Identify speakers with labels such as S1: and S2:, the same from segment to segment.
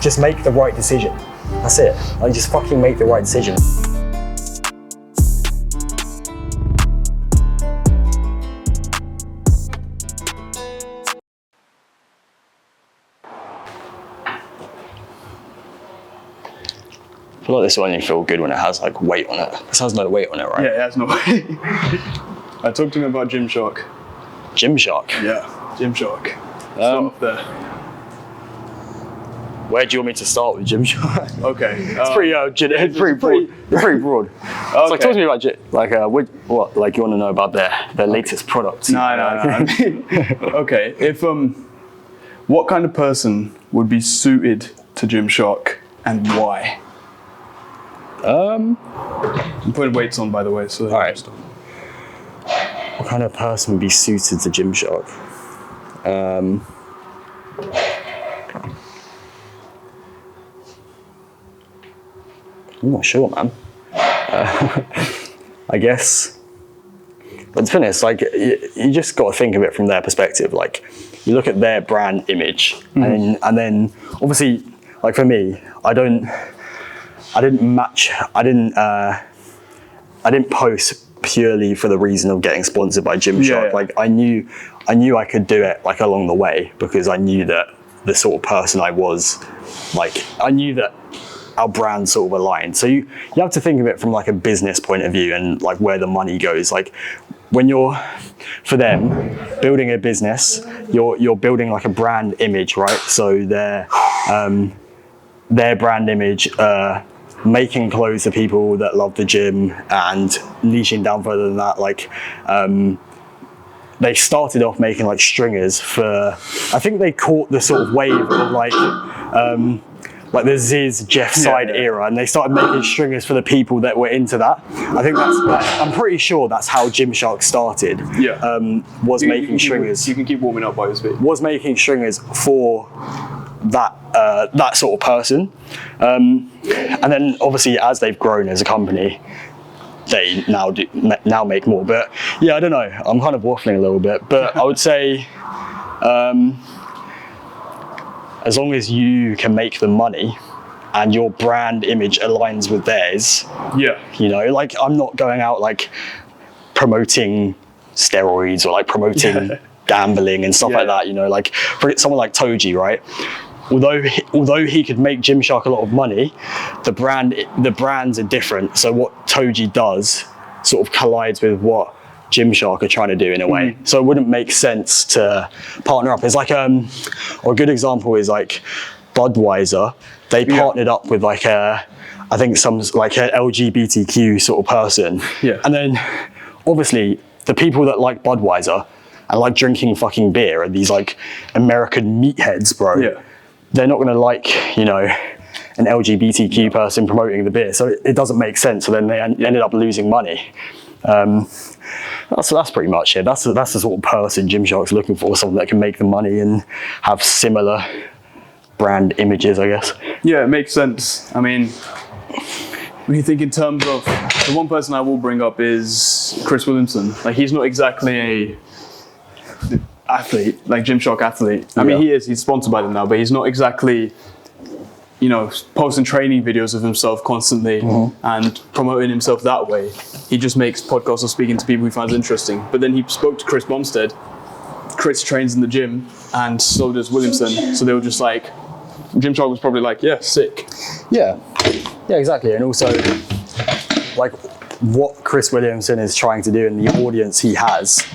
S1: just make the right decision. That's it. Like, just fucking make the right decision.
S2: I feel like this will only feel good when it has like weight on it. This has no weight on it, right?
S3: Yeah, it has no weight. I talked to him about Gymshark.
S2: Gymshark?
S3: Yeah, Gymshark. Start off there.
S2: Where do you want me to start with Gymshark?
S3: Okay.
S2: It's pretty broad.
S3: Okay.
S2: It's like, talk to me about what? Like, you want to know about their latest products?
S3: No. I mean, okay. If what kind of person would be suited to Gymshark and why? I'm putting weights on, by the way. So
S2: all right. What kind of person would be suited to Gymshark? I'm not sure, man. I guess. But to be honest, like, you just got to think of it from their perspective. Like, you look at their brand image, and then obviously, like for me, I didn't post purely for the reason of getting sponsored by Gymshark.
S3: Yeah.
S2: Like, I knew I could do it like along the way, because I knew that the sort of person I was, like, I knew that our brand sort of aligned. So you have to think of it from like a business point of view and like where the money goes. Like, when you're, for them, building a business, you're building like a brand image, right? So their brand image, making clothes for people that love the gym, and niching down further than that, like, they started off making like stringers for, I think they caught the sort of wave of like the Ziz, Jeff Side era, and they started making stringers for the people that were into that. I think I'm pretty sure that's how Gymshark started.
S3: Yeah.
S2: Was making stringers.
S3: You can keep warming up by your speed.
S2: Was making stringers for that sort of person. And then obviously as they've grown as a company, they now make more. But yeah, I don't know. I'm kind of waffling a little bit, but I would say, as long as you can make the money and your brand image aligns with theirs, you know, like, I'm not going out like promoting steroids or like promoting gambling and stuff like that, you know, like for someone like Toji, right? Although he could make Gymshark a lot of money, the brands are different. So what Toji does sort of collides with what Gymshark are trying to do in a way. So it wouldn't make sense to partner up. It's like, or a good example is like Budweiser. They partnered up with like I think some like an LGBTQ sort of person. Yeah. And then obviously the people that like Budweiser and like drinking fucking beer are these like American meatheads, bro. Yeah. They're not gonna like, you know, an LGBTQ person promoting the beer. So it doesn't make sense. So then they ended up losing money. That's pretty much it. That's the sort of person Gymshark's looking for, someone that can make the money and have similar brand images, I guess.
S3: Yeah, it makes sense. I mean, when you think in terms of, the one person I will bring up is Chris Williamson. Like, he's not exactly a athlete, like Gymshark athlete. I mean, he's sponsored by them now, but he's not exactly, you know, posting training videos of himself constantly and promoting himself that way. He just makes podcasts or speaking to people he finds interesting. But then he spoke to Chris Bumstead. Chris trains in the gym, and so does Williamson. So they were just like, Gymshark was probably like, yeah, sick.
S2: Yeah, exactly. And also, like, what Chris Williamson is trying to do and the audience he has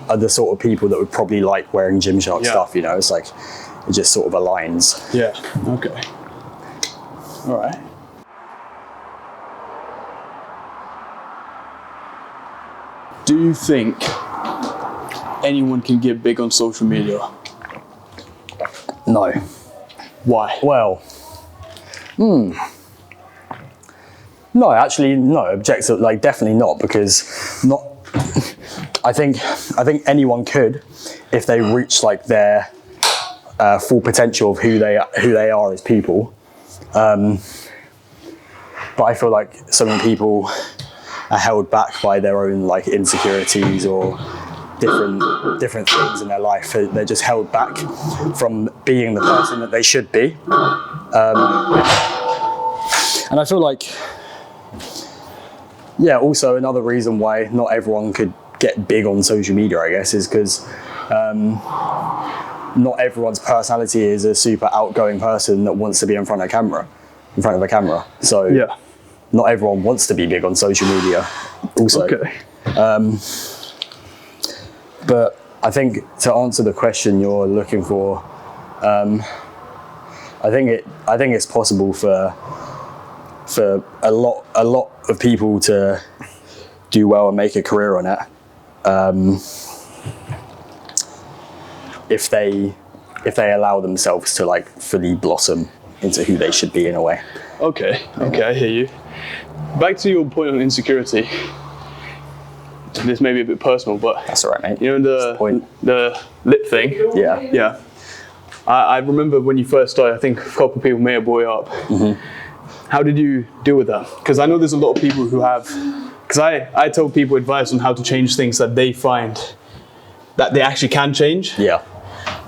S2: are the sort of people that would probably like wearing Gymshark stuff, you know? It's like, it just sort of aligns.
S3: Yeah, okay. All right. Do you think anyone can get big on social media?
S2: No.
S3: Why?
S2: Well, no, actually, no. Objective, like, definitely not, because I think anyone could, if they reach like their full potential of who they are as people. But I feel like so many people are held back by their own like insecurities or different things in their life. They're just held back from being the person that they should be. And I feel like, yeah, also another reason why not everyone could get big on social media, I guess, is because not everyone's personality is a super outgoing person that wants to be in front of a camera. So
S3: Yeah.
S2: not everyone wants to be big on social media also.
S3: Okay.
S2: But I think to answer the question you're looking for, I think it's possible for a lot of people to do well and make a career on it, if they allow themselves to like fully blossom into who they should be in a way.
S3: Okay, I hear you. Back to your point on insecurity. This may be a bit personal, but
S2: That's all right, mate.
S3: you know the lip thing.
S2: Yeah.
S3: Yeah. I remember when you first started. I think a couple of people may have brought it up.
S2: Mm-hmm.
S3: How did you deal with that? Because I know there's a lot of people who have. Because I tell people advice on how to change things that they find that they actually can change.
S2: Yeah.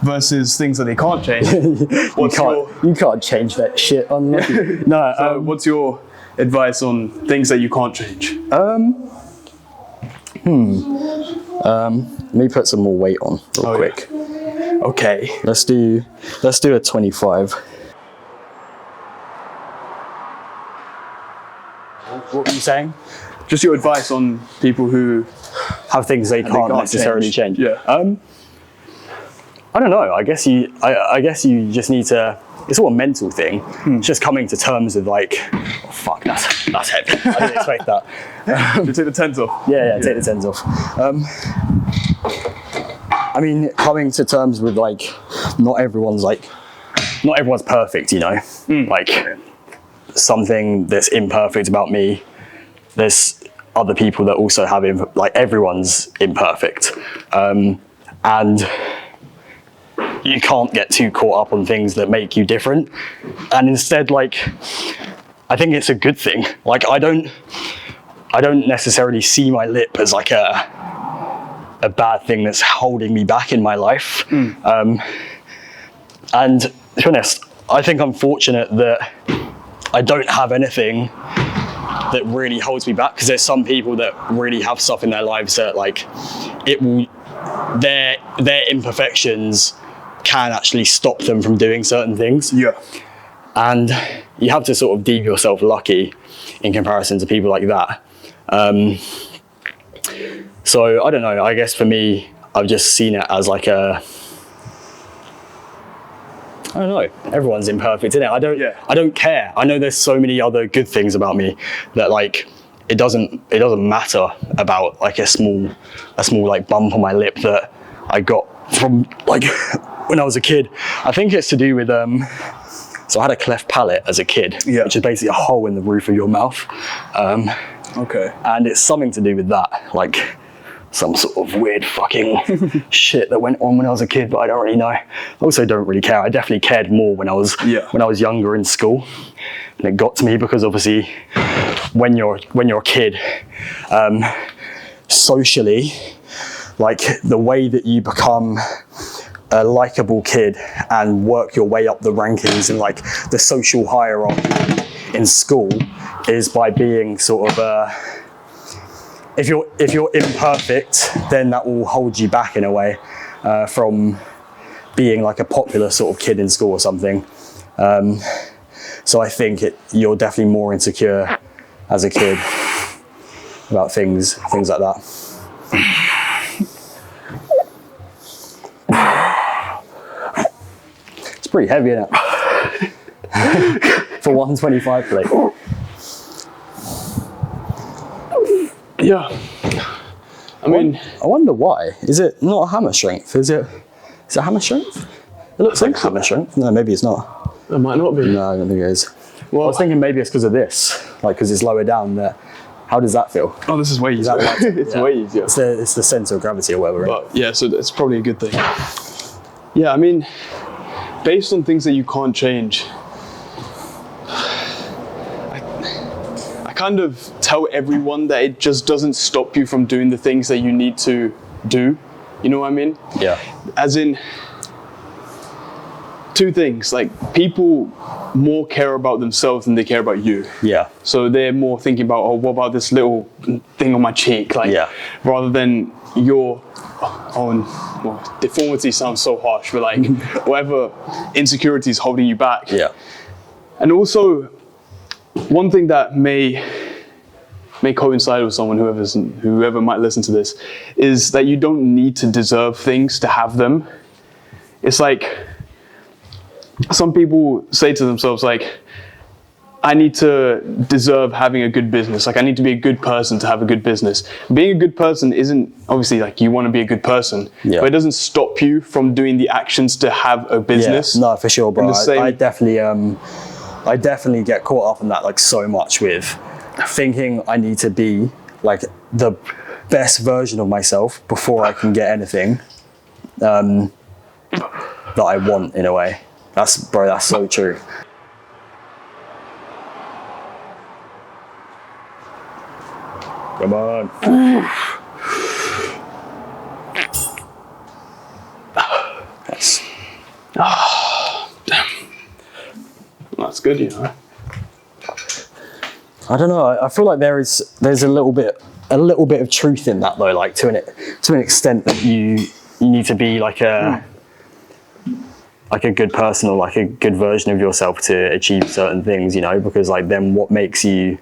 S3: Versus things that they can't change.
S2: You can't change that shit. Unlucky. No.
S3: So what's your advice on things that you can't change?
S2: Let me put some more weight on real quick.
S3: Yeah. Okay.
S2: Let's do a 25. What were you saying?
S3: Just your advice on people who
S2: Have things they can't necessarily change.
S3: Yeah.
S2: I don't know. I guess you just need to. It's all a mental thing. It's just coming to terms with like, oh, fuck, that's heavy. I didn't expect that.
S3: to take the tens off.
S2: Yeah, take the tens off. I mean, coming to terms with like, not everyone's perfect, you know. Like, something that's imperfect about me, there's other people that also have like everyone's imperfect, and you can't get too caught up on things that make you different, and instead, like, I think it's a good thing. Like, I don't necessarily see my lip as like a bad thing that's holding me back in my life. And to be honest, I think I'm fortunate that I don't have anything that really holds me back, because there's some people that really have stuff in their lives that like their imperfections can actually stop them from doing certain things.
S3: Yeah.
S2: And you have to sort of deem yourself lucky in comparison to people like that. So I don't know, I guess for me, I've just seen it as like I don't know, everyone's imperfect, isn't it? I don't care. I know there's so many other good things about me that like, it doesn't matter about like a small like bump on my lip that I got from like when I was a kid. I think it's to do with, so I had a cleft palate as a kid, which is basically a hole in the roof of your mouth.
S3: Okay.
S2: And it's something to do with that, like some sort of weird fucking shit that went on when I was a kid, but I don't really know. I also don't really care. I definitely cared more when I was younger in school, and it got to me because obviously when you're a kid, socially, like the way that you become a likable kid and work your way up the rankings and like the social hierarchy in school is by being sort of if you're imperfect, then that will hold you back in a way from being like a popular sort of kid in school or something. So I think you're definitely more insecure as a kid about things like that. It's pretty heavy, isn't it? For 125 plate.
S3: Yeah. I mean,
S2: I wonder why. Is it not hammer strength? Is it hammer strength? It looks like hammer strength. No, maybe it's not.
S3: it might not be.
S2: No, I don't think it is.
S3: Well,
S2: I was thinking maybe it's because of this, like because it's lower down there. How does that feel?
S3: Oh, this is way easier. It's way easier.
S2: It's the center of gravity or whatever.
S3: But yeah, so that's probably a good thing. Yeah, I mean, based on things that you can't change, I kind of tell everyone that it just doesn't stop you from doing the things that you need to do. You know what I mean?
S2: Yeah.
S3: As in, two things. Like, people more care about themselves than they care about you.
S2: Yeah.
S3: So they're more thinking about, oh, what about this little thing on my cheek? Like, rather than your own, well, deformity sounds so harsh, but like whatever insecurity is holding you back.
S2: Yeah.
S3: And also, one thing that may coincide with someone, whoever might listen to this, is that you don't need to deserve things to have them. It's like, some people say to themselves, like, I need to deserve having a good business. Like, I need to be a good person to have a good business. Being a good person isn't, obviously, like, you want to be a good person, but it doesn't stop you from doing the actions to have a business.
S2: Yeah. No, for sure, bro. I definitely get caught up in that, like, so much with thinking I need to be like the best version of myself before I can get anything that I want, in a way. That's so true. Come on. Yes.
S3: Damn. That's good, you know.
S2: I don't know. I feel like there's a little bit of truth in that, though. Like, to an extent, that you need to be like a good person, or like a good version of yourself to achieve certain things, you know, because like then what makes you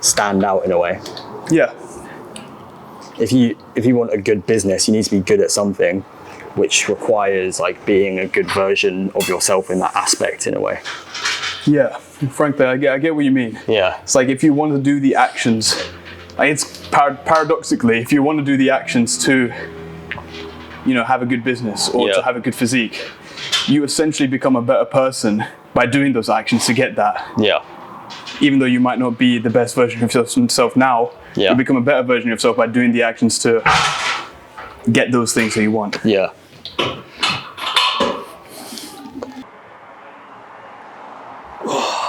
S2: stand out, in a way.
S3: Yeah.
S2: If you want a good business, you need to be good at something, which requires like being a good version of yourself in that aspect, in a way.
S3: Yeah, frankly, I get what you mean.
S2: Yeah.
S3: It's like, if you want to do the actions, like, it's paradoxically, if you want to do the actions to, you know, have a good business or to have a good physique, you essentially become a better person by doing those actions to get that.
S2: Yeah.
S3: Even though you might not be the best version of yourself now, you become a better version of yourself by doing the actions to get those things that you want.
S2: Yeah.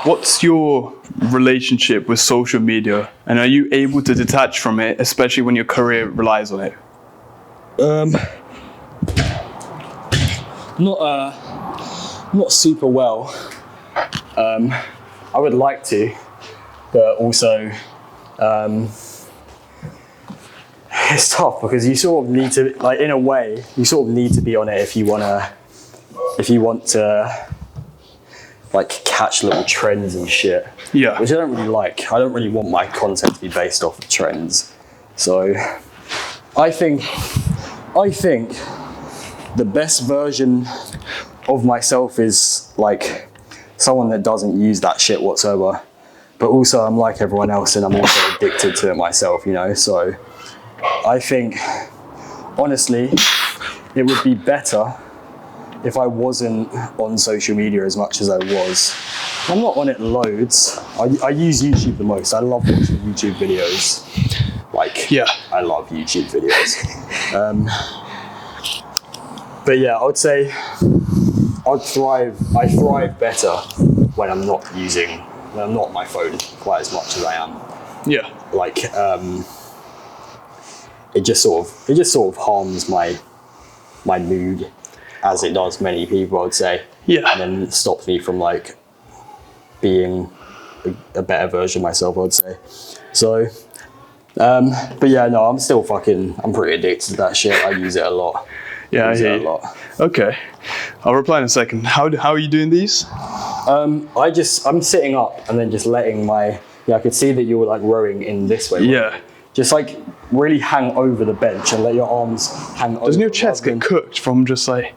S3: What's your relationship with social media, and are you able to detach from it, especially when your career relies on it?
S2: Not super well. I would like to, but also it's tough, because you sort of need to, like, in a way, you sort of need to be on it if you want to like catch little trends and shit.
S3: Yeah.
S2: Which I don't really like. I don't really want my content to be based off of trends. So I think the best version of myself is like someone that doesn't use that shit whatsoever. But also, I'm like everyone else, and I'm also addicted to it myself, you know? So I think, honestly, it would be better if I wasn't on social media as much as I was. I'm not on it loads. I use YouTube the most. I love watching YouTube videos. Like, I love YouTube videos. But yeah, I would say I thrive better when I'm not on my phone quite as much as I am.
S3: Yeah.
S2: Like, it just sort of harms my mood, as it does many people, I would say.
S3: Yeah.
S2: And then it stops me from like being a better version of myself, I would say. So, but yeah, no, I'm pretty addicted to that shit. I use it a lot.
S3: Yeah, I hear you. Okay, I'll reply in a second. How are you doing these?
S2: I'm sitting up and then just letting I could see that you were like rowing in this way.
S3: Yeah.
S2: Just like really hang over the bench and let your arms hang over.
S3: Doesn't your chest get cooked from just like...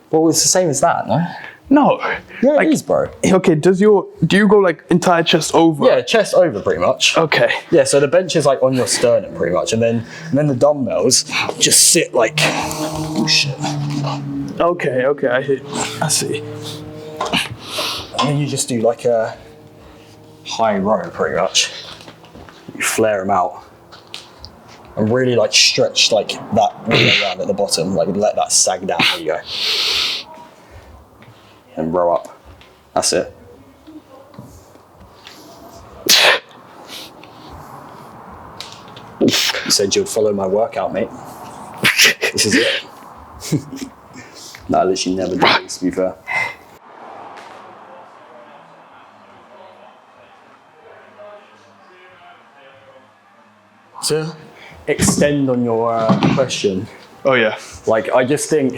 S2: Well, it's the same as that, no?
S3: No.
S2: Yeah,
S3: like,
S2: it is, bro.
S3: Okay, do you go like entire chest over?
S2: Yeah, chest over pretty much.
S3: Okay.
S2: Yeah, so the bench is like on your sternum pretty much, and then the dumbbells just sit like, oh shit.
S3: Okay, I see.
S2: And then you just do like a high row pretty much. You flare them out. And really like stretch like that all the way around at the bottom, like let that sag down, there you go. And row up. That's it. You said you'd follow my workout, mate. This is it. No, I literally never do this, to be fair. To extend on your question,
S3: Oh yeah.
S2: like I just think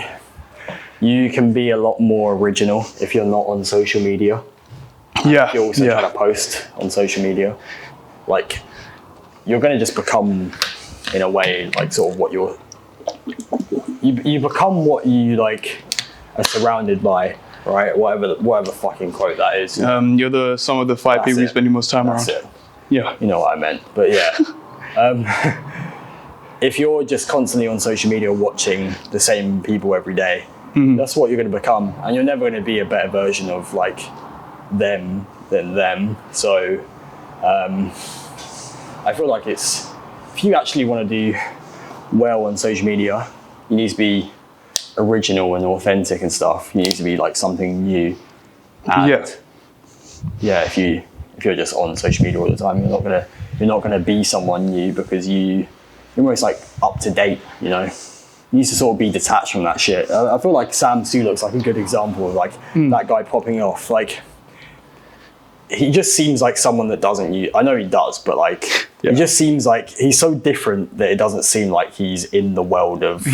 S2: you can be a lot more original if you're not on social media.
S3: Yeah.
S2: You're also trying to post on social media. Like you're going to just become, in a way, like sort of what you become what you like are surrounded by, right? Whatever fucking quote that is.
S3: You're the sum of the 5 people you spend your most time
S2: That's
S3: around.
S2: it.
S3: Yeah.
S2: You know what I meant, but yeah. If you're just constantly on social media watching the same people every day, that's what you're going to become, and you're never going to be a better version of like them than them. So I feel like if you actually want to do well on social media, you need to be original and authentic and stuff. You need to be like something new. And yeah, if you're just on social media all the time, you're not gonna be someone new, because you're almost like up to date, you know. You need to sort of be detached from that shit. I feel like Sam Tzu looks like a good example of like that guy popping off. Like he just seems like someone that doesn't use, I know he does, but like he just seems like he's so different that it doesn't seem like he's in the world of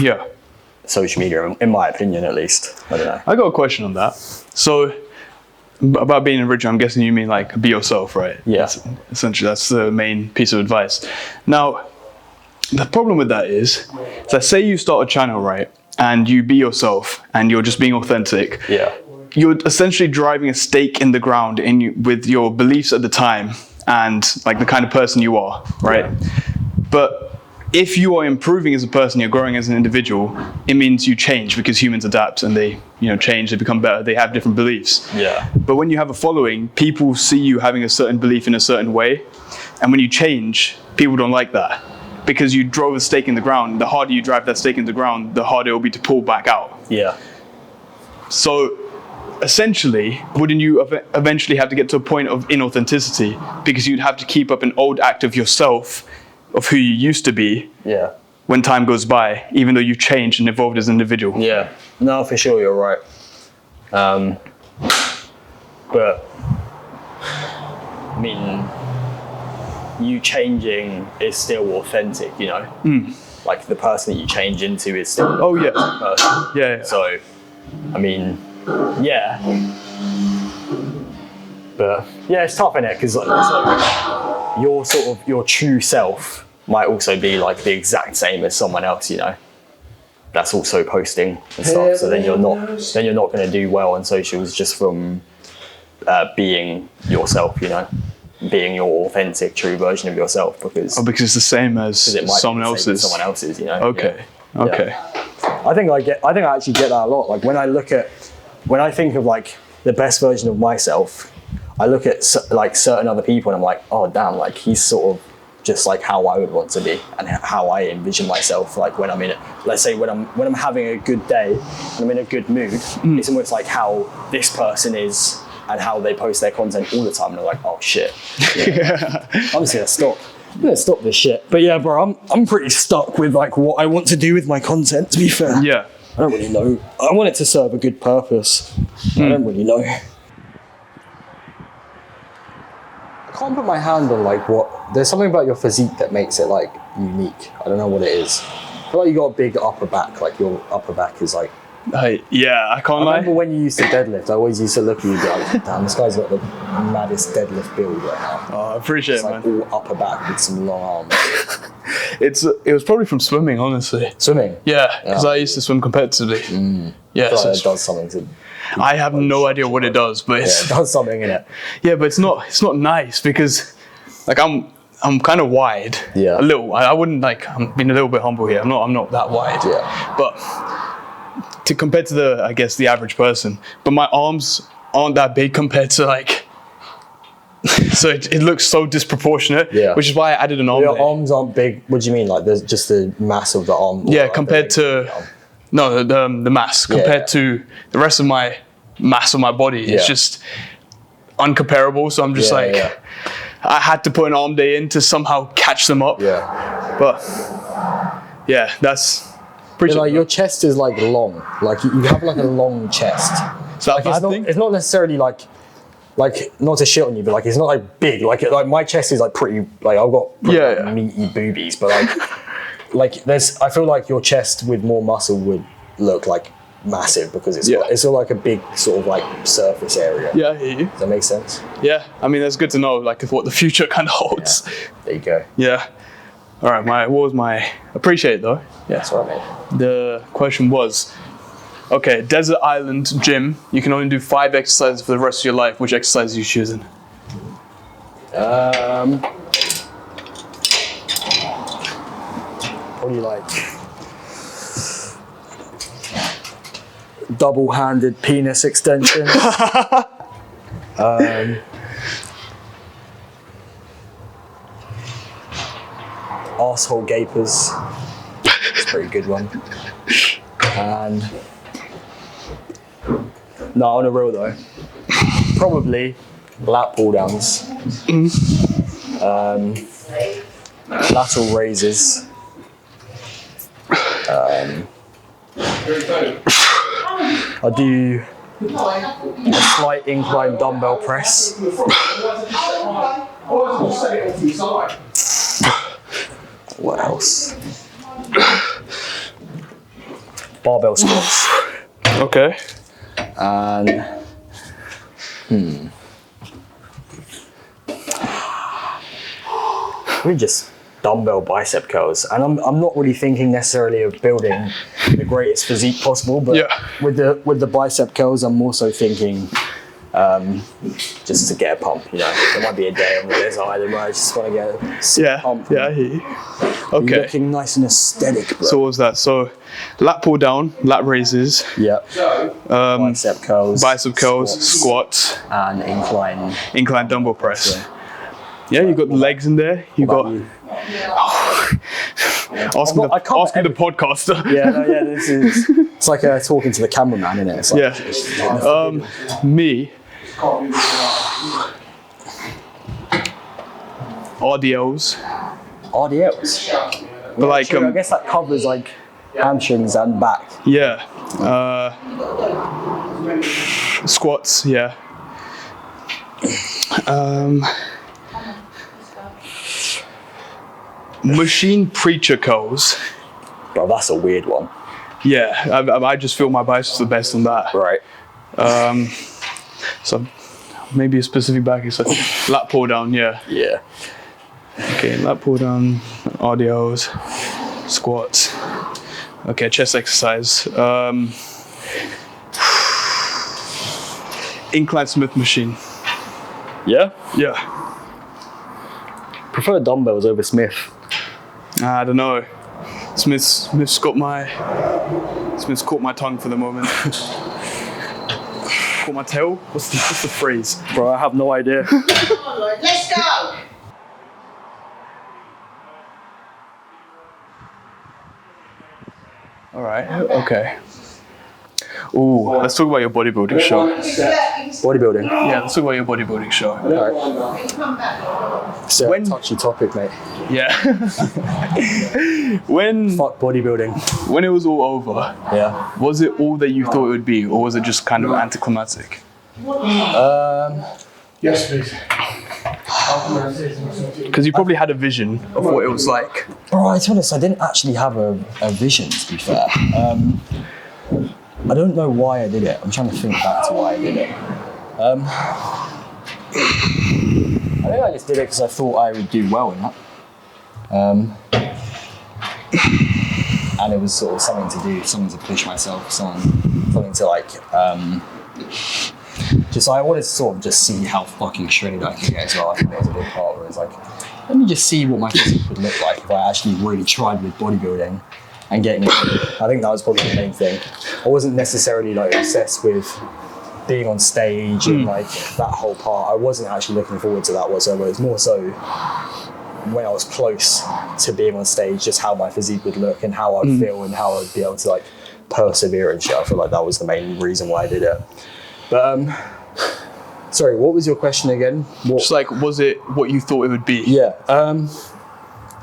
S2: social media, in my opinion at least. I don't know.
S3: I got a question on that. So about being original, I'm guessing you mean like be yourself, right?
S2: Yeah.
S3: Essentially, that's the main piece of advice. Now, the problem with that is, let's say you start a channel, right, and you be yourself and you're just being authentic.
S2: Yeah.
S3: You're essentially driving a stake in the ground with your beliefs at the time and like the kind of person you are, right? Yeah. But if you are improving as a person, you're growing as an individual, it means you change, because humans adapt and they, change, they become better, they have different beliefs.
S2: Yeah.
S3: But when you have a following, people see you having a certain belief in a certain way. And when you change, people don't like that, because you drove a stake in the ground. The harder you drive that stake in the ground, the harder it will be to pull back out.
S2: Yeah.
S3: So essentially, wouldn't you eventually have to get to a point of inauthenticity, because you'd have to keep up an old act of yourself, of who you used to be, when time goes by, even though you changed and evolved as an individual.
S2: Yeah, no, for sure, you're right. But I mean, you changing is still authentic, you know. Like the person that you change into is still the person.
S3: Yeah.
S2: So, I mean, yeah. But yeah, it's tough, innit? Because like, your true self might also be like the exact same as someone else, you know. That's also posting and stuff. So then you're not going to do well on socials just from being yourself, you know, being your authentic, true version of yourself, because
S3: it's the same as someone else's.
S2: You know.
S3: Okay.
S2: Yeah.
S3: Okay.
S2: I think I actually get that a lot. Like when I think of like the best version of myself, I look at like certain other people and I'm like, oh damn, like he's sort of just like how I would want to be and how I envision myself. Like when I'm in it, let's say when I'm having a good day and I'm in a good mood, it's almost like how this person is and how they post their content all the time. And I'm like, oh shit, I'm just gonna stop. I'm gonna stop this shit. But yeah, bro, I'm pretty stuck with like what I want to do with my content, to be fair.
S3: Yeah.
S2: I don't really know. I want it to serve a good purpose. I don't really know. I can't put my hand on like there's something about your physique that makes it like unique. I don't know what it is. I feel like you got a big upper back, like your upper back is like...
S3: I can't lie.
S2: I remember when you used to deadlift, I always used to look at you and be like, damn, this guy's got the maddest deadlift build right now.
S3: Oh, I appreciate it,
S2: like
S3: man.
S2: All upper back with some long arms.
S3: It was probably from swimming, honestly.
S2: Swimming?
S3: Yeah, because I used to swim competitively.
S2: Yeah, so it does something to...
S3: I have no idea what it does, but
S2: it does something in it.
S3: Yeah, but it's not nice, because like I'm kind of wide.
S2: Yeah.
S3: A little. I wouldn't like. I'm being a little bit humble here. I'm not that wide.
S2: Yeah.
S3: But to compare to the average person, but my arms aren't that big compared to like. So it looks so disproportionate. Yeah. Which is why I added an arm.
S2: Your arms aren't big. What do you mean? Like there's just the mass of the arm?
S3: Yeah, compared to. No, the mass compared to the rest of my mass of my body. It's just uncomparable. So I'm just I had to put an arm day in to somehow catch them up.
S2: Yeah.
S3: But yeah, that's Appreciate
S1: like
S3: that.
S1: your chest is like long. Like you have like a long chest.
S3: Is that a
S1: Like
S3: bad thing?
S1: it's not necessarily like not to shit on you, but like it's not like big. Like my chest is like pretty. Like I've got pretty, like, meaty boobies, but like I feel like your chest with more muscle would look like massive because it's all like a big sort of like surface area.
S3: Yeah, I hear you.
S1: Does that make sense?
S3: Yeah, I mean, that's good to know, like, what the future kind of holds.
S1: Yeah. There you go.
S3: Yeah. All right, what was my... Appreciate it, though. Yeah.
S1: That's all right, mate.
S3: The question was, okay, desert island gym, you can only do 5 exercises for the rest of your life. Which exercise are you choosing?
S1: Probably like double-handed penis extensions. Arsehole gapers. It's a pretty good one. And no, on a real though, probably lat pull downs, lateral raises, I do a slight incline dumbbell press. What else? Barbell squats.
S3: Okay.
S1: And really just dumbbell bicep curls. And I'm not really thinking necessarily of building the greatest physique possible, but with the bicep curls, I'm also thinking just to get a pump. You know, there might be a day on the desert island where I just want to get a sick pump.
S3: Yeah, I hear you. Okay.
S1: Looking nice and aesthetic, bro.
S3: So what was that? So lat pull down, lat raises.
S1: Yep. Bicep curls.
S3: Bicep curls, squats.
S1: And
S3: Incline dumbbell press. Yeah, you got the legs in there. You got... Ask me the podcaster.
S1: This is... It's like talking to the cameraman, isn't it? It's like,
S3: me... RDLs. But like...
S1: true, I guess that covers like hamstrings and back.
S3: Yeah. Squats, yeah. Machine preacher curls.
S1: Bro, that's a weird one.
S3: Yeah, I just feel my biceps the best on that.
S1: Right.
S3: So maybe a specific back exercise. Lat pull down, yeah.
S1: Yeah.
S3: Okay, lat pull down, RDLs, squats. Okay, chest exercise. Incline Smith machine.
S1: Yeah?
S3: Yeah.
S1: Prefer dumbbells over Smith.
S3: I don't know. Smith's caught my tongue for the moment. Caught my tail? What's the phrase?
S1: Bro, I have no idea.
S4: Let's go!
S3: All right. Okay. Ooh, let's talk about your bodybuilding show.
S1: Bodybuilding.
S3: Yeah, let's talk about your bodybuilding show.
S1: Alright. So touchy topic, mate.
S3: Yeah. when
S1: Fuck bodybuilding.
S3: when it was all over,
S1: Yeah.
S3: was it all that you thought it would be, or was it just kind of anticlimactic?
S4: Yes, please.
S3: Because you probably had a vision of what it was like.
S1: Bro, to be honest, I didn't actually have a vision, to be fair. I don't know why I did it. I'm trying to think back to why I did it. I think I just did it because I thought I would do well in that. And it was sort of something to do, something to push myself, something to like, I wanted to sort of just see how fucking shredded I could get as well. I think there's a big part where it's like, let me just see what my physique would look like if I actually really tried with bodybuilding and getting it. I think that was probably the main thing. I wasn't necessarily like obsessed with being on stage and like that whole part. I wasn't actually looking forward to that whatsoever. It was more so when I was close to being on stage, just how my physique would look and how I'd feel and how I'd be able to like persevere and shit. I feel like that was the main reason why I did it. But sorry, what was your question again?
S3: Just like, was it what you thought it would be?
S1: Yeah.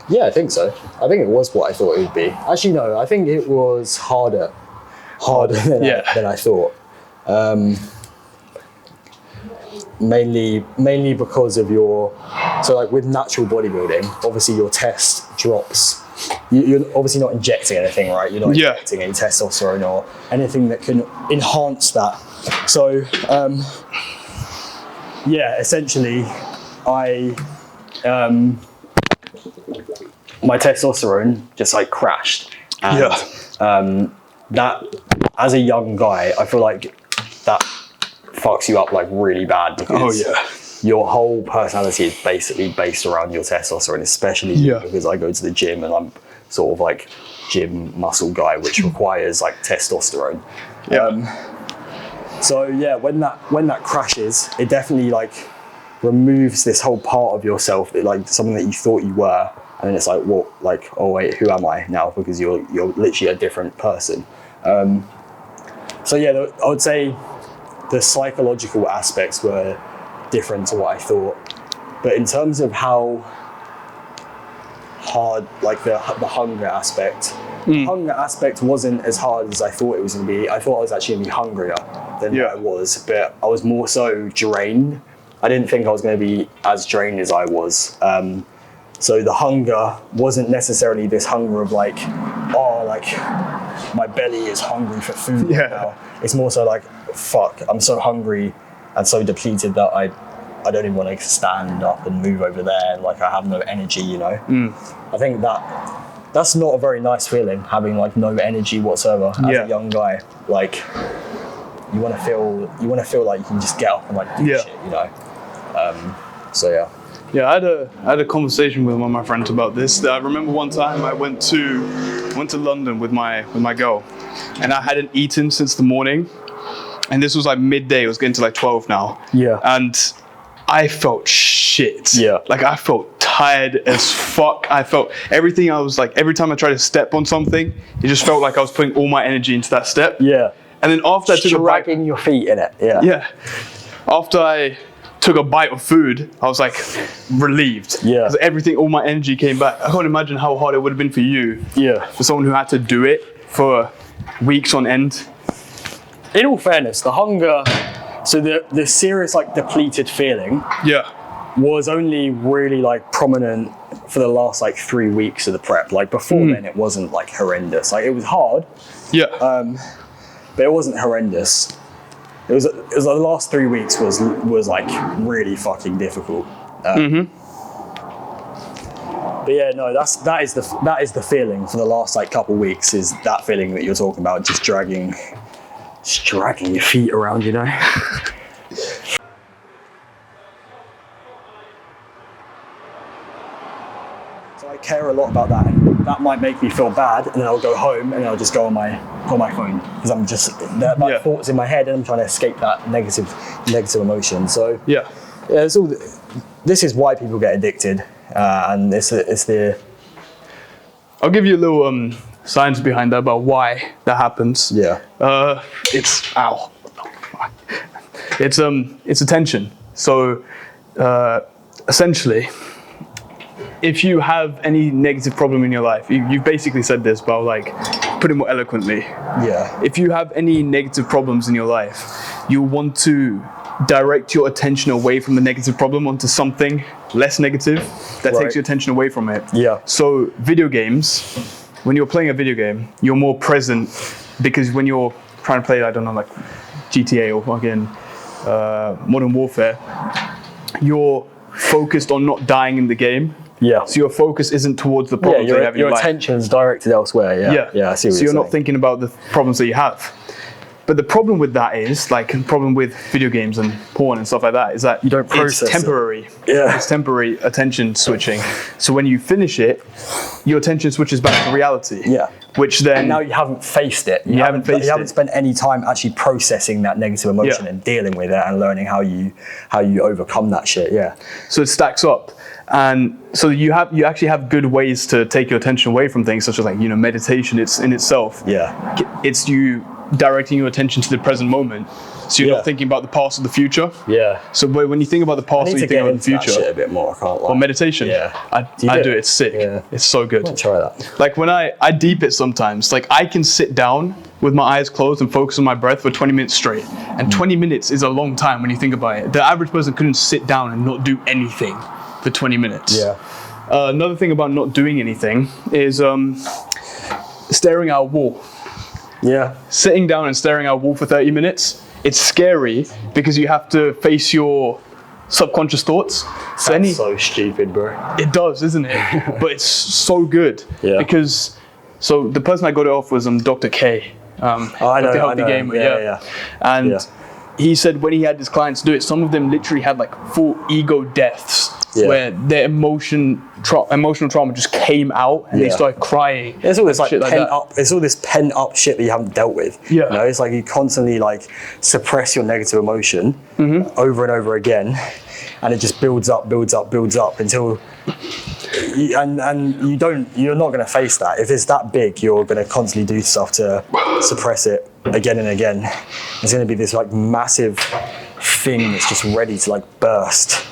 S1: Yeah, I think so. I think it was what I thought it would be. Actually, no, I think it was harder than I thought. Mainly because of so like with natural bodybuilding, obviously your test drops. You're obviously not injecting anything, right? You're not injecting any testosterone or anything that can enhance that. So, essentially, my testosterone just like crashed. And, that, as a young guy, I feel like that fucks you up like really bad because your whole personality is basically based around your testosterone, especially because I go to the gym and I'm sort of like gym muscle guy, which requires like testosterone. When that crashes, it definitely like removes this whole part of yourself that like something that you thought you were, and then it's like, what, like, oh wait, who am I now? Because you're literally a different person. I would say the psychological aspects were different to what I thought, but in terms of how hard, like the hunger aspect, the hunger aspect wasn't as hard as I thought it was going to be. I thought I was actually going to be hungrier than what I was, but I was more so drained. I didn't think I was going to be as drained as I was. So the hunger wasn't necessarily this hunger of like, oh, like my belly is hungry for food right now. It's more so like, fuck, I'm so hungry and so depleted that I don't even want to stand up and move over there, and like I have no energy, you know. I think that's not a very nice feeling, having like no energy whatsoever as a young guy. Like you want to feel like you can just get up and like do shit, you know.
S3: Yeah, I had a conversation with one of my friends about this. I remember one time I went to London with my girl, and I hadn't eaten since the morning, and this was like midday. It was getting to like 12 now. And I felt shit. Like I felt tired as fuck. I felt everything. I was like, every time I tried to step on something, it just felt like I was putting all my energy into that step. And then after I took a bite,
S1: dragging your feet in it.
S3: After I took a bite of food, I was like relieved. Because everything, all my energy came back. I can't imagine how hard it would have been for you. For someone who had to do it for weeks on end.
S2: In all fairness, the hunger, so the serious like depleted feeling was only really like prominent for the last like 3 weeks of the prep. Like before then it wasn't like horrendous. Like it was hard. But it wasn't horrendous. It was the last 3 weeks was like really fucking difficult. But yeah, no, that is the feeling for the last like couple weeks, is that feeling that you're talking about, just dragging your feet around, you know. So I care a lot about that, and that might make me feel bad, and then I'll go home and I'll just go on my phone because I'm just that thoughts in my head, and I'm trying to escape that negative emotion. So it's all. This is why people get addicted, and it's the.
S3: I'll give you a little science behind that about why that happens. It's attention. So essentially, if you have any negative problem in your life, you've basically said this, but I'll like put it more eloquently. If you have any negative problems in your life, you want to direct your attention away from the negative problem onto something less negative that takes your attention away from it. So video games, when you're playing a video game, you're more present, because when you're trying to play, I don't know, like GTA or fucking Modern Warfare, you're focused on not dying in the game. So your focus isn't towards the problems that you have in your life.
S1: Your attention's directed elsewhere. I see what
S3: so you're not thinking about the problems that you have. But the problem with that is, like, the problem with video games and porn and stuff like that, is that
S1: you don't process
S3: it's temporary.
S1: it.
S3: It's temporary attention switching. So when you finish it, your attention switches back to reality. Which then...
S1: And now you haven't faced it. You haven't spent any time actually processing that negative emotion and dealing with it and learning how you overcome that shit.
S3: So it stacks up. And so you actually have good ways to take your attention away from things, such as, like, you know, meditation. It's in itself. It's you directing your attention to the present moment. So you're not thinking about the past or the future.
S1: Yeah.
S3: So when you think about the past, or you think about the future.
S1: Shit a bit more. I can't lie.
S3: Or meditation.
S1: Yeah.
S3: I do it. It's sick.
S1: Yeah.
S3: It's so good.
S1: I'll try that.
S3: Like when I deep it sometimes. Like I can sit down with my eyes closed and focus on my breath for 20 minutes straight. And 20 minutes is a long time when you think about it. The average person couldn't sit down and not do anything for 20 minutes.
S1: Yeah.
S3: Another thing about not doing anything is staring at a wall.
S1: Yeah.
S3: Sitting down and staring at a wall for 30 minutes, it's scary because you have to face your subconscious thoughts.
S1: That's so stupid, bro.
S3: It does, isn't it? But it's so good.
S1: Yeah.
S3: Because, so the person I got it off was Dr. K.
S1: I know.
S3: Healthy Gamer, yeah. And he said when he had his clients do it, some of them literally had like full ego deaths where their emotional trauma just came out and they started crying.
S1: There's all this like
S3: shit
S1: pent up. There's all this pent up shit that you haven't dealt with.
S3: Yeah.
S1: You know, it's like you constantly like suppress your negative emotion over and over again, and it just builds up until. You're not going to face that. If it's that big, you're going to constantly do stuff to suppress it again and again. There's going to be this like massive thing that's just ready to like burst.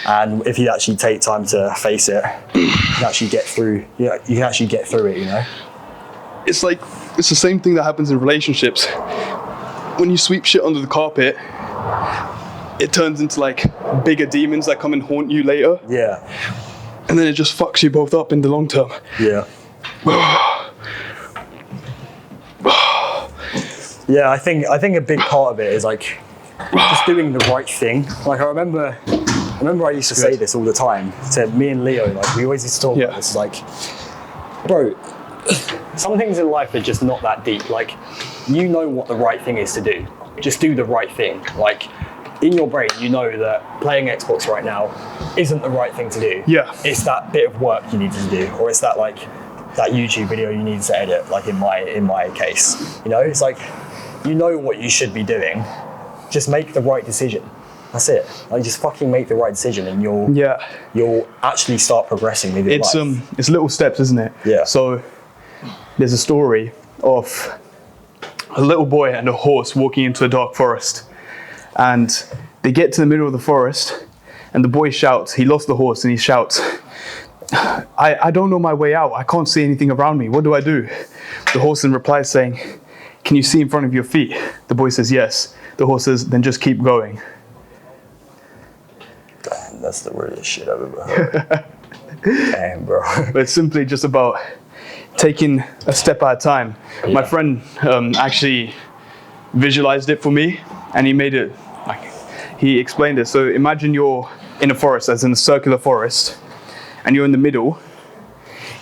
S1: And if you actually take time to face it, you can actually get through. You can actually get through it. You know.
S3: It's like it's the same thing that happens in relationships. When you sweep shit under the carpet, it turns into like bigger demons that come and haunt you later.
S1: Yeah.
S3: And then it just fucks you both up in the long term.
S1: Yeah. Yeah, I think a big part of it is like just doing the right thing. Like I remember I used to say this all the time to me and Leo. Like we always used to talk about this. Like, bro, some things in life are just not that deep. Like, you know what the right thing is to do. Just do the right thing. Like, in your brain, you know that playing Xbox right now isn't the right thing to do.
S3: Yeah.
S1: It's that bit of work you need to do, or it's that like that YouTube video you need to edit. Like in my case, you know, it's like you know what you should be doing. Just make the right decision. That's it. Like just fucking make the right decision, and you'll actually start progressing with your life.
S3: It's little steps, isn't it?
S1: Yeah.
S3: So there's a story of a little boy and a horse walking into a dark forest. And they get to the middle of the forest and the boy shouts, he lost the horse and he shouts, I don't know my way out. I can't see anything around me. What do I do? The horse then replies saying, can you see in front of your feet? The boy says, yes. The horse says, then just keep going.
S1: Damn, that's the weirdest shit I've ever heard. Damn, bro.
S3: But it's simply just about taking a step at a time. Yeah. My friend actually visualized it for me and he made it, like, he explained it. So imagine you're in a forest, as in a circular forest, and you're in the middle.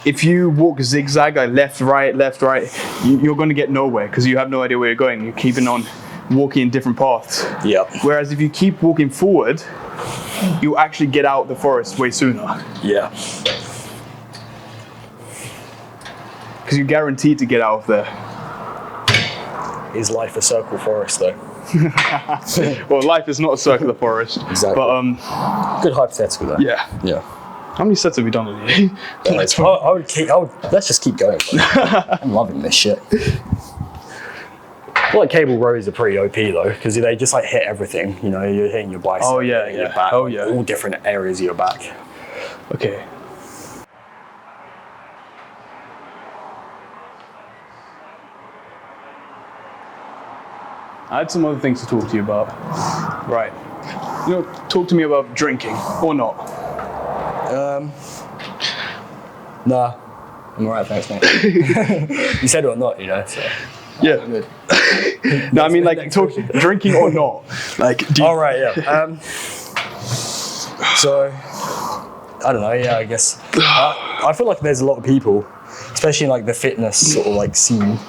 S3: If you walk zigzag, like left, right, you're going to get nowhere because you have no idea where you're going. You're keeping on walking in different paths.
S1: Yep.
S3: Whereas if you keep walking forward, you actually get out of the forest way sooner.
S1: Yeah.
S3: Because you're guaranteed to get out of there.
S1: Is life a circle forest though?
S3: Well, life is not a circular forest.
S1: Exactly.
S3: But
S1: good hypothetical though.
S3: Yeah.
S1: Yeah.
S3: How many sets have we done on you?
S1: Let's just keep going. I'm loving this shit. I feel like cable rows are pretty OP though, because they just like hit everything. You know, you're hitting your bicep, your back, all different areas of your back.
S3: Okay. I had some other things to talk to you about. Right. You know, talk to me about drinking or not.
S1: Nah, I'm alright, thanks, mate. You said or not, you know. So.
S3: Yeah.
S1: I'm good.
S3: No, I mean like drinking or not. Like.
S1: All right, yeah. So, I don't know. Yeah, I guess. I feel like there's a lot of people, especially in like the fitness sort of like scene,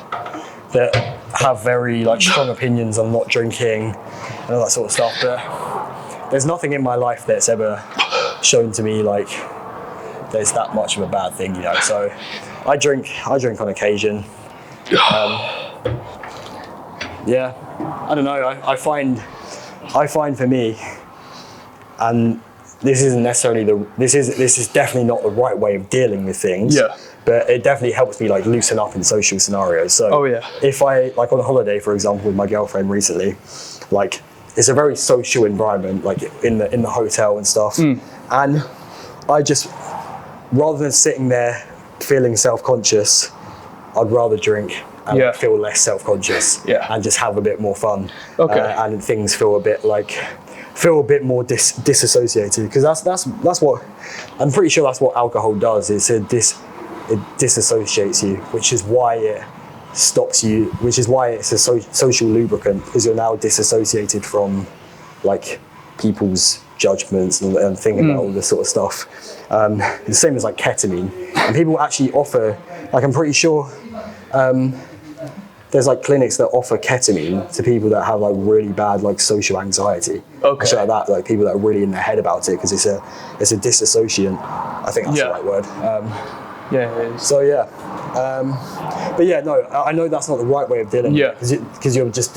S1: that have very like strong opinions on not drinking and all that sort of stuff. But there's nothing in my life that's ever shown to me like there's that much of a bad thing, you know. So I drink on occasion. Yeah, I don't know. I find for me, and this isn't necessarily this is definitely not the right way of dealing with things.
S3: Yeah.
S2: but it definitely helps me like loosen up in social scenarios. So if I like on a holiday, for example, with my girlfriend recently, like it's a very social environment, like in the hotel and stuff. And I just, rather than sitting there feeling self-conscious, I'd rather drink and feel less self-conscious and just have a bit more fun. And things feel a bit more disassociated, because that's what I'm pretty sure that's what alcohol does. It disassociates you, which is why it stops you, which is why it's a social lubricant, because you're now disassociated from like people's judgments and thinking about all this sort of stuff. The same as like ketamine, and people actually offer, like I'm pretty sure there's like clinics that offer ketamine to people that have like really bad like social anxiety. Shit like that, like people that are really in their head about it, because it's a disassociant. I think that's the right word. So but yeah, no, I know that's not the right way of dealing with it, because you're just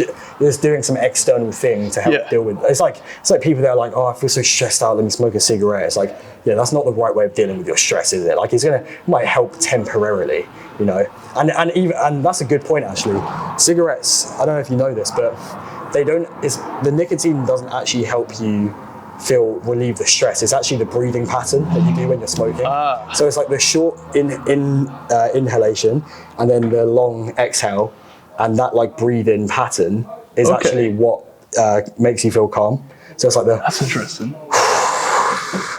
S2: doing some external thing to help deal with it. It's like people that are like, oh, I feel so stressed out, let me smoke a cigarette. It's like, yeah, that's not the right way of dealing with your stress, is it? Like it might help temporarily, you know. And that's a good point actually. Cigarettes, I don't know if you know this, but the nicotine doesn't actually help you relieve the stress. It's actually the breathing pattern that you do when you're smoking. So it's like the short inhalation and then the long exhale, and that like breathing pattern is actually what makes you feel calm. So it's like
S3: that's interesting.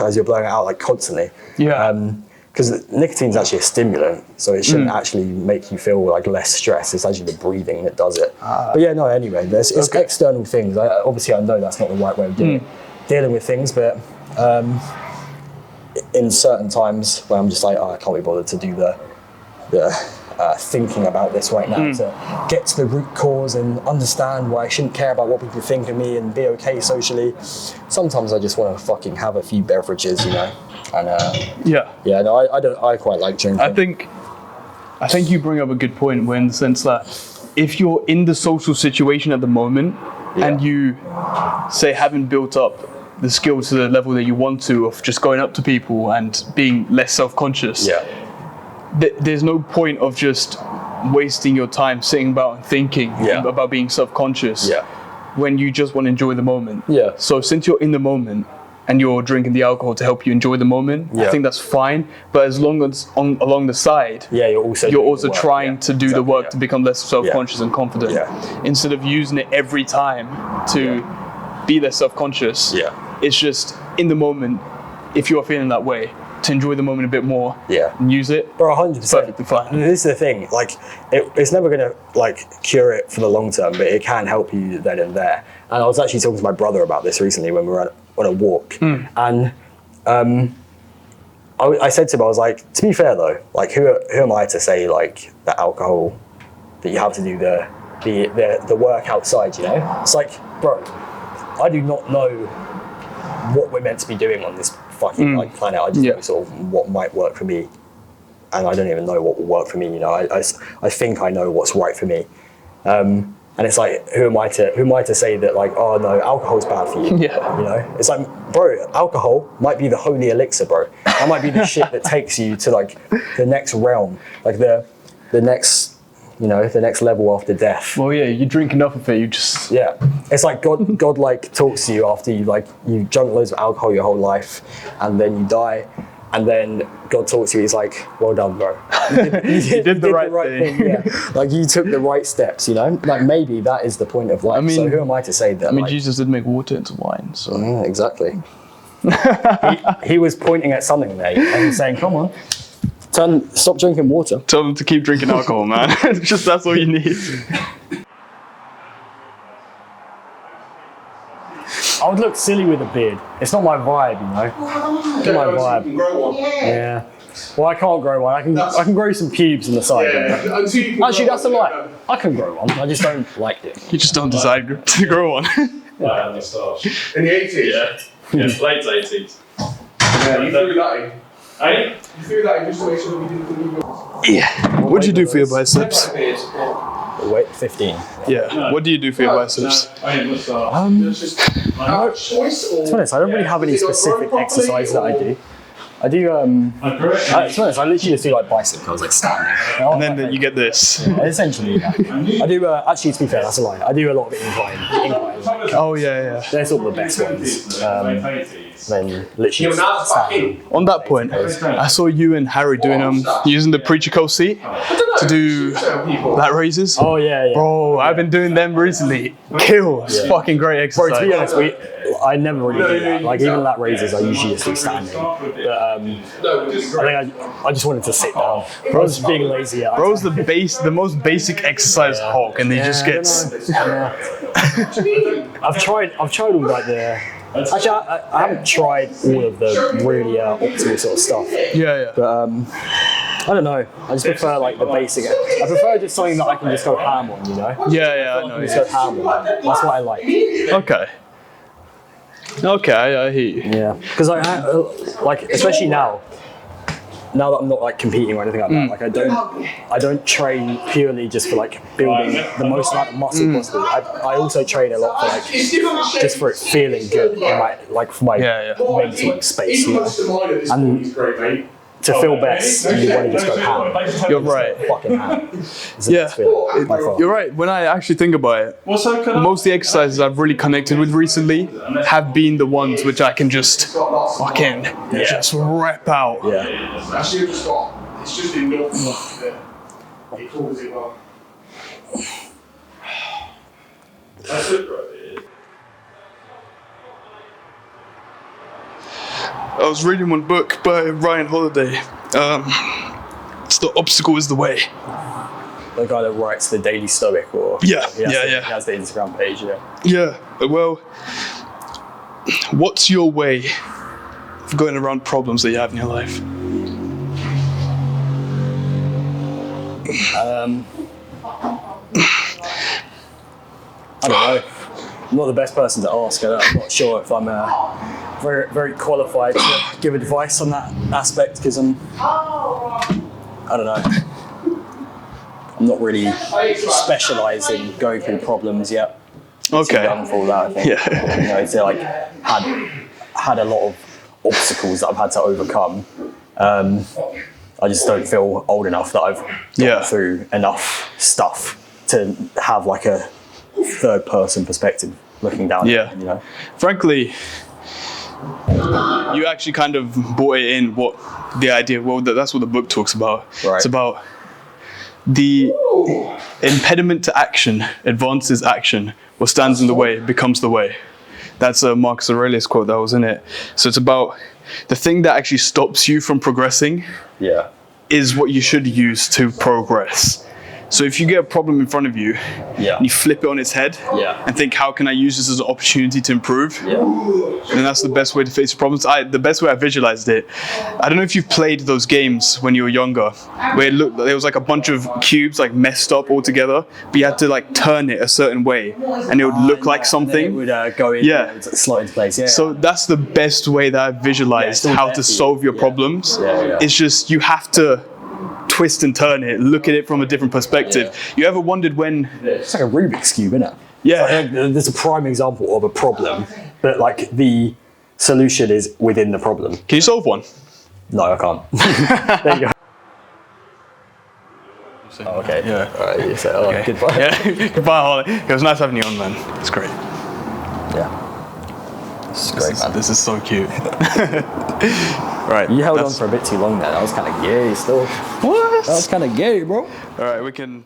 S2: As you're blowing it out like constantly. Because nicotine is actually a stimulant, so it shouldn't actually make you feel like less stress. It's actually the breathing that does it. But yeah, no, anyway, it's external things. Obviously I know that's not the right way of dealing with things, but in certain times where I'm just like, oh, I can't be bothered to do the thinking about this right now, to get to the root cause and understand why I shouldn't care about what people think of me and be okay socially. Sometimes I just want to fucking have a few beverages, you know. And I quite like drinking.
S3: I think you bring up a good point, in the sense that if you're in the social situation at the moment and you say haven't built up the skill to the level that you want to, of just going up to people and being less self-conscious, there's no point of just wasting your time sitting about and thinking about being self-conscious when you just want to enjoy the moment. So since you're in the moment and you're drinking the alcohol to help you enjoy the moment, I think that's fine. But as long as along the side, you're also trying to do the work to become less self-conscious and confident, instead of using it every time to be less self-conscious. It's just in the moment, if you are feeling that way, to enjoy the moment a bit more and use it.
S2: Bro, 100%.
S3: Perfectly fine.
S2: And this is the thing, like it's never gonna like cure it for the long term, but it can help you then and there. And I was actually talking to my brother about this recently when we were on a walk, and I said to him, I was like, to be fair though, like who am I to say like that alcohol, that you have to do the work outside, you know? It's like, bro, I do not know what we're meant to be doing on this fucking like planet. I just know sort of what might work for me, and I don't even know what will work for me, you know. I think I know what's right for me, and it's like, who am I to say that like, oh no, alcohol's bad for you? You know, it's like, bro, alcohol might be the holy elixir, bro. That might be the shit that takes you to like the next realm, like the next, you know, the next level after death.
S3: Well, yeah, you drink enough of it, you just...
S2: Yeah, it's like God like talks to you after you drunk loads of alcohol your whole life, and then you die, and then God talks to you, he's like, well done, bro. You did the right thing. Like you took the right steps, you know? Like maybe that is the point of life. I mean, so who am I to say that?
S3: I mean, like, Jesus did make water into wine, so...
S2: Yeah, exactly. he was pointing at something there and saying, come on. Stop drinking water.
S3: Tell them to keep drinking alcohol, man. Just that's all you need.
S2: I would look silly with a beard. It's not my vibe, you know. It's not my vibe.
S5: You can grow one.
S2: Yeah. Well, I can't grow one. I can grow some pubes on the side. Actually, that's a lie. I can grow one. I just don't like it.
S3: You just don't decide to grow one.
S5: In the 80s?
S6: Yeah, late 80s.
S5: Yeah, you threw that in.
S6: Hey?
S5: You threw that in just to make sure that we didn't move.
S3: Yeah. What do you do for your biceps?
S2: Wait, 15.
S3: Yeah. What do you do for your biceps?
S6: I didn't start.
S5: Choice or?
S2: To be honest, I don't really have any specific exercises that I do.
S1: I do. To be honest, I literally just do like bicep curls, like standing.
S3: And then you get this.
S1: Essentially, yeah. I do. Actually, to be fair, that's a lie. I do a lot of incline.
S3: Oh yeah.
S1: They're sort of the best ones. Then literally standing.
S3: On that point, I saw you and Harry doing using the preacher co seat to do lat raises.
S1: Oh yeah.
S3: Bro, I've been doing them recently. Kill. It's fucking great exercise.
S1: Bro, to be honest, I never really do that. Like even lat raises, I usually just do standing. But I think I just wanted to sit down. I was just being lazy.
S3: Bro's the most basic exercise hog, and he just gets.
S1: I've tried all like the. Actually, I haven't tried all of the really optimal sort of stuff.
S3: Yeah.
S1: But I don't know. I just prefer like the basic. I prefer just something that I can just go ham on, you know?
S3: Yeah, I know.
S1: Just go ham on. That's what I like.
S3: Okay, I hear you.
S1: Yeah, because like especially now that I'm not like competing or anything like that, like I don't train purely just for like building the most amount of muscle possible. I also train a lot for like just for it feeling good in my for my mental space, you know? And to feel best, you want to just go ham.
S3: You're right.
S1: Fucking ham.
S3: You're right. When I actually think about it, most of the exercises I've really connected with recently have been the ones which I can just fucking just rep out.
S1: Yeah.
S5: Actually, it's just enough that it calls it well. That's it right there.
S3: I was reading one book by Ryan Holiday. It's The Obstacle is the Way.
S1: The guy that writes the Daily Stoic, or he has the Instagram page.
S3: Yeah. Well, what's your way of going around problems that you have in your life?
S1: I don't know. I'm not the best person to ask. I'm not sure if I'm very, very qualified to give advice on that aspect because I don't know. I'm not really specialised in going through problems yet.
S3: Okay.
S1: Young for all that, I think.
S3: Yeah.
S1: You know, it's like had a lot of obstacles that I've had to overcome. I just don't feel old enough that I've gone through enough stuff to have like a third person perspective looking down at it, you know.
S3: Frankly, you actually kind of brought it in what the idea, that's what the book talks about.
S1: Right.
S3: It's about the impediment to action advances action. What stands in the way becomes the way. That's a Marcus Aurelius quote that was in it. So it's about the thing that actually stops you from progressing is what you should use to progress. So if you get a problem in front of you and you flip it on its head and think, how can I use this as an opportunity to improve? Then that's the best way to face problems. The best way I visualized it, I don't know if you've played those games when you were younger, where it looked, there was like a bunch of cubes like messed up all together, but you had to like turn it a certain way and it would look like something.
S1: It would go in, slot into place.
S3: So that's the best way that I've visualized how to solve your problems. It's just, you have to twist and turn it, look at it from a different perspective. You ever wondered when...
S1: It's like a Rubik's Cube, isn't it?
S3: Yeah.
S1: There's a prime example of a problem, but like the solution is within the problem.
S3: Can you solve one?
S1: No, I can't. There you go. Oh, okay.
S3: Yeah.
S1: All right, you say, goodbye.
S3: Yeah, goodbye, Harley. It was nice having you on, man. It's great.
S1: Yeah. This is great, man.
S3: This is so cute. Right.
S1: You held on for a bit too long there. That was kind of gay still.
S3: What?
S1: That was kind of gay, bro.
S3: All right, we can...